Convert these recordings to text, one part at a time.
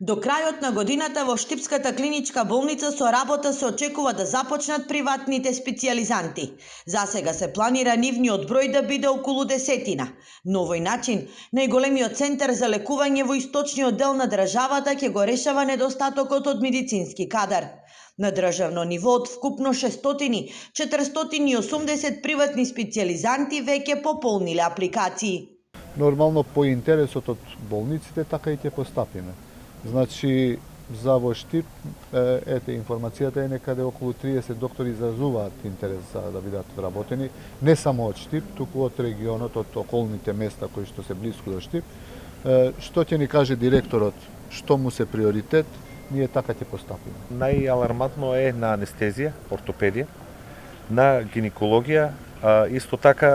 До крајот на годината во Штипската клиничка болница со работа се очекува да започнат приватните специјализанти. Засега се планира нивниот број да биде околу 10. На овој начин, најголемиот центар за лекување во источниот дел на државата ќе го решава недостатокот од медицински кадар. На државно ниво од вкупно 600, 480 приватни специјализанти веќе пополниле апликации. Нормално по интересот од болниците така и ќе постапиме. Значи, за во Штип, информацијата е некаде околу 30 доктори изразуваат интерес за да бидат вработени, не само од Штип, туку од регионот, од околните места кои што се блиску до Штип. Што ќе ни каже директорот, што му се приоритет, ние така ќе постапиме. Најалармантно е на анестезија, ортопедија, на гинекологија, исто така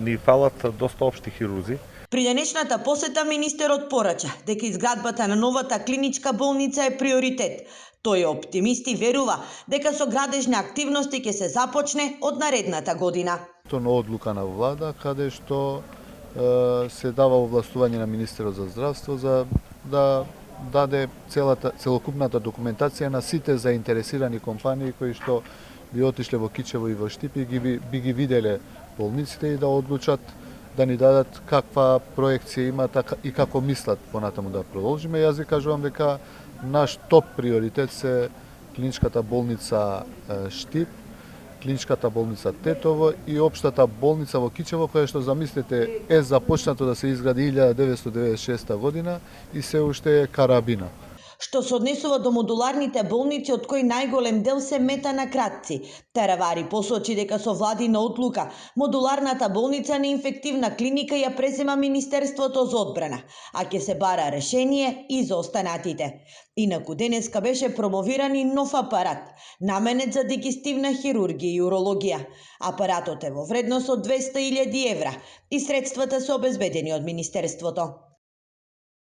ни фалат доста општи хирурзи. При денешната посета министерот порача дека изградбата на новата клиничка болница е приоритет. Тој е оптимист и верува дека со градежни активности ќе се започне од наредната година. Тоа е одлука на влада каде што се дава овластување на министерот за здравство за да даде целокупната документација на сите заинтересирани компании кои што би отишле во Кичево и во Штип и би ги виделе болниците и да одлучат да ни дадат каква проекција имат и како мислат понатаму да продолжиме. Јас ви кажувам дека наш топ приоритет се клиничката болница Штип, клиничката болница Тетово и општата болница во Кичево, која што замислете е започнато да се изгради 1996 година и се уште е карабина. Што се однесува до модуларните болници, од кои најголем дел се мета на кратци. Таравари посочи дека со владина одлука модуларната болница на инфективна клиника ја презема Министерството за одбрана, а ќе се бара решение и за останатите. Инаку денеска беше промовиран и нов апарат, наменет за дигестивна хирургија и урологија. Апаратот е во вредност од 200.000 евра и средствата се обезбедени од Министерството.